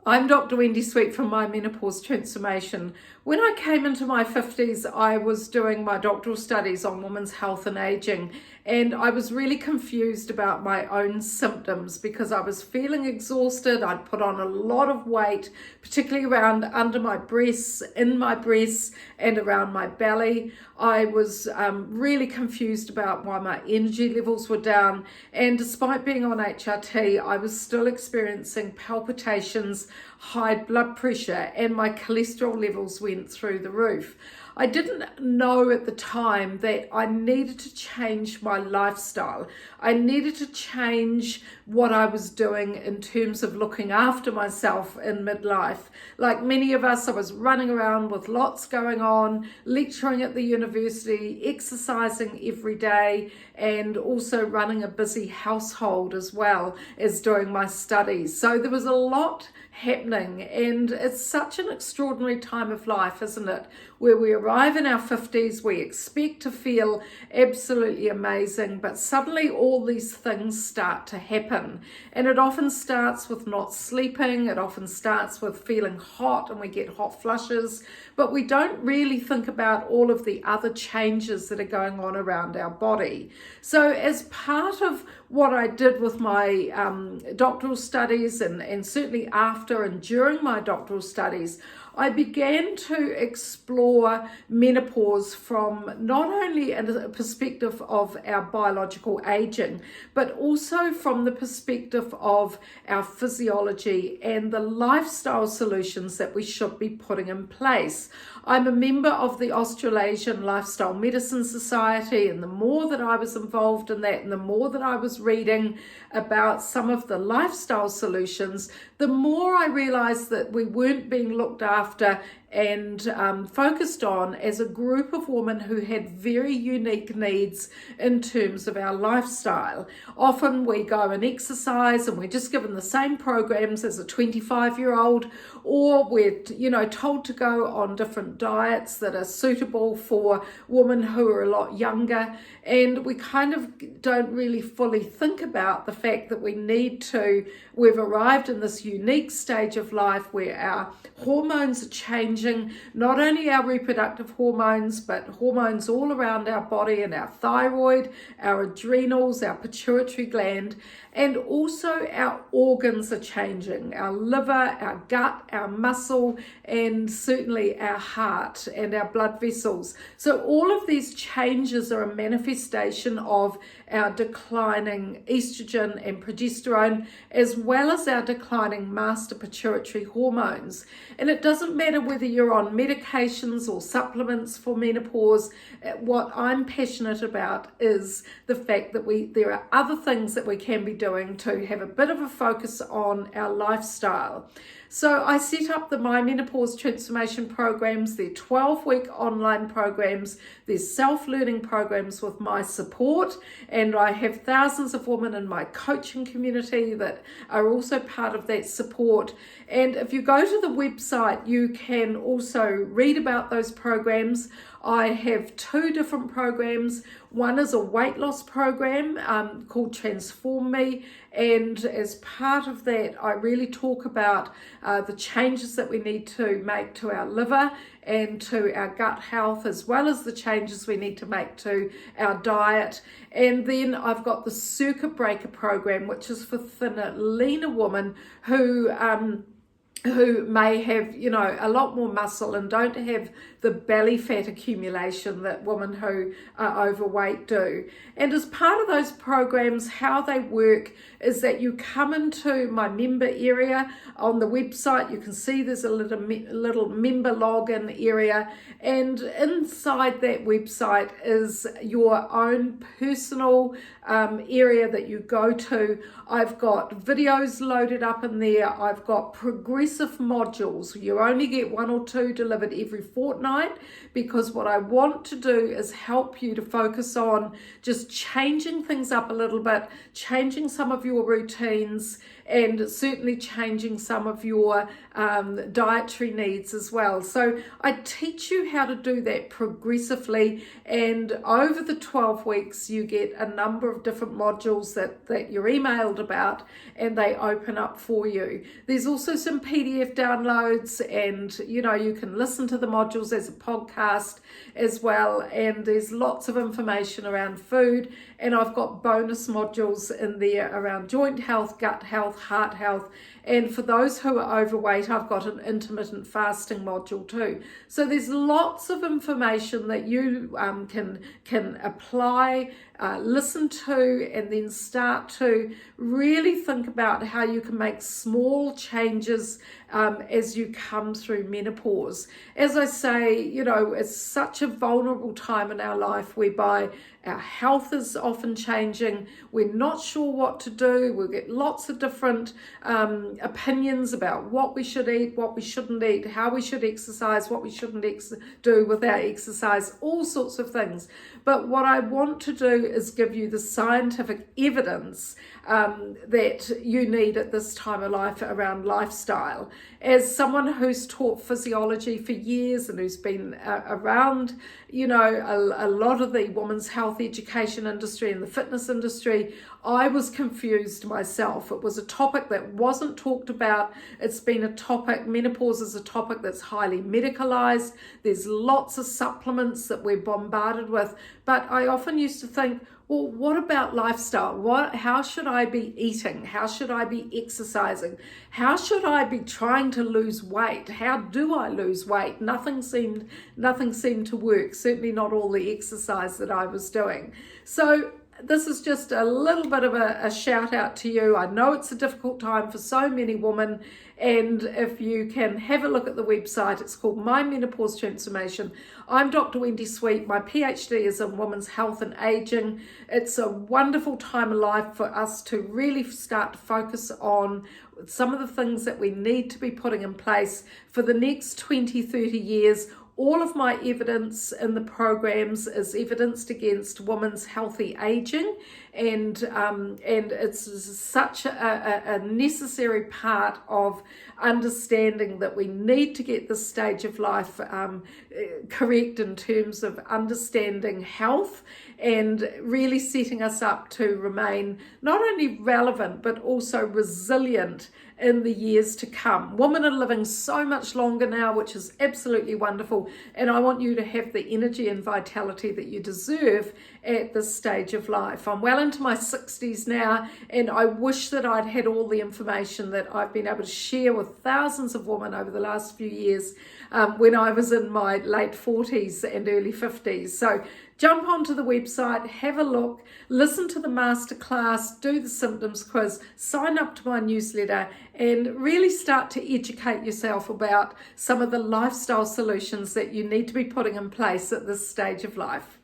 I'm Dr. Wendy Sweet from My Menopause Transformation. When I came into my 50s, I was doing my doctoral studies on women's health and aging, and I was really confused about my own symptoms because I was feeling exhausted. I'd put on a lot of weight, particularly around under my breasts, in my breasts, and around my belly. I was really confused about why my energy levels were down, and despite being on HRT, I was still experiencing palpitations, high blood pressure, and my cholesterol levels went through the roof. I didn't know at the time that I needed to change my lifestyle. I needed to change what I was doing in terms of looking after myself in midlife. Like many of us, I was running around with lots going on, lecturing at the university, exercising every day, and also running a busy household as well as doing my studies. So there was a lot happening, and it's such an extraordinary time of life, isn't it? Where we arrive in our 50s, we expect to feel absolutely amazing, but suddenly all these things start to happen. And it often starts with not sleeping, it often starts with feeling hot, and we get hot flushes, but we don't really think about all of the other changes that are going on around our body. So as part of what I did with my doctoral studies, and certainly after and during my doctoral studies, I began to explore menopause from not only a perspective of our biological aging, but also from the perspective of our physiology and the lifestyle solutions that we should be putting in place. I'm a member of the Australasian Lifestyle Medicine Society, and the more that I was involved in that and the more that I was reading about some of the lifestyle solutions, the more I realized that we weren't being looked after and focused on as a group of women who had very unique needs in terms of our lifestyle. Often we go and exercise and we're just given the same programs as a 25-year-old, or we're told to go on different diets that are suitable for women who are a lot younger, and we kind of don't really fully think about the fact that we've arrived in this unique stage of life where our hormones are changing, not only our reproductive hormones, but hormones all around our body, and our thyroid, our adrenals, our pituitary gland, and also our organs are changing, our liver, our gut, our muscle, and certainly our heart and our blood vessels. So all of these changes are a manifestation of our declining estrogen and progesterone, as well as our declining master pituitary hormones. And it doesn't matter whether you're on medications or supplements for menopause. What I'm passionate about is the fact that there are other things that we can be doing to have a bit of a focus on our lifestyle. So I set up the My Menopause Transformation programs. They're 12-week online programs. They're self-learning programs with my support, and I have thousands of women in my coaching community that are also part of that support. And if you go to the website, you can also read about those programs. I have two different programs. One is a weight loss program called Transform Me, and as part of that I really talk about the changes that we need to make to our liver and to our gut health, as well as the changes we need to make to our diet. And then I've got the Circuit Breaker program, which is for thinner, leaner women who may have, a lot more muscle and don't have the belly fat accumulation that women who are overweight do. And as part of those programs, how they work is that you come into my member area on the website. You can see there's a little member login area, and inside that website is your own personal area that you go to. I've got videos loaded up in there. I've got progressive modules. You only get one or two delivered every fortnight, because what I want to do is help you to focus on just changing things up a little bit, changing some of your routines, and certainly changing some of your dietary needs as well. So I teach you how to do that progressively, and over the 12 weeks you get a number of different modules that you're emailed about, and they open up for you. There's also some PDF downloads, and you can listen to the modules as a podcast as well, and there's lots of information around food, and I've got bonus modules in there around joint health, gut health, heart health, and for those who are overweight, I've got an intermittent fasting module too. So there's lots of information that you can apply, listen to, and then start to really think about how you can make small changes as you come through menopause. As I say, it's such a vulnerable time in our life whereby our health is often changing. We're not sure what to do. We'll get lots of different opinions about what we should eat, what we shouldn't eat, how we should exercise, what we shouldn't do with our exercise, all sorts of things. But what I want to do is give you the scientific evidence that you need at this time of life around lifestyle. As someone who's taught physiology for years and who's been around, a lot of the women's health education industry and the fitness industry, I was confused myself. It was a topic that wasn't talked about. It's been a topic, menopause is a topic that's highly medicalized. There's lots of supplements that we're bombarded with. But I often used to think, well, what about lifestyle? How should I be eating? How should I be exercising? How should I be trying to lose weight? How do I lose weight? Nothing seemed to work, certainly not all the exercise that I was doing. So this is just a little bit of a shout out to you. I know it's a difficult time for so many women, and if you can have a look at the website, it's called My Menopause Transformation. I'm Dr. Wendy Sweet. My PhD is in women's health and aging. It's a wonderful time of life for us to really start to focus on some of the things that we need to be putting in place for the next 20, 30 years. All of my evidence in the programs is evidenced against women's healthy aging, and it's such a necessary part of understanding that we need to get this stage of life correct in terms of understanding health and really setting us up to remain not only relevant but also resilient in the years to come. Women are living so much longer now, which is absolutely wonderful, and I want you to have the energy and vitality that you deserve at this stage of life. I'm well into my 60s now, and I wish that I'd had all the information that I've been able to share with thousands of women over the last few years when I was in my late 40s and early 50s. So jump onto the website, have a look, listen to the masterclass, do the symptoms quiz, sign up to my newsletter, and really start to educate yourself about some of the lifestyle solutions that you need to be putting in place at this stage of life.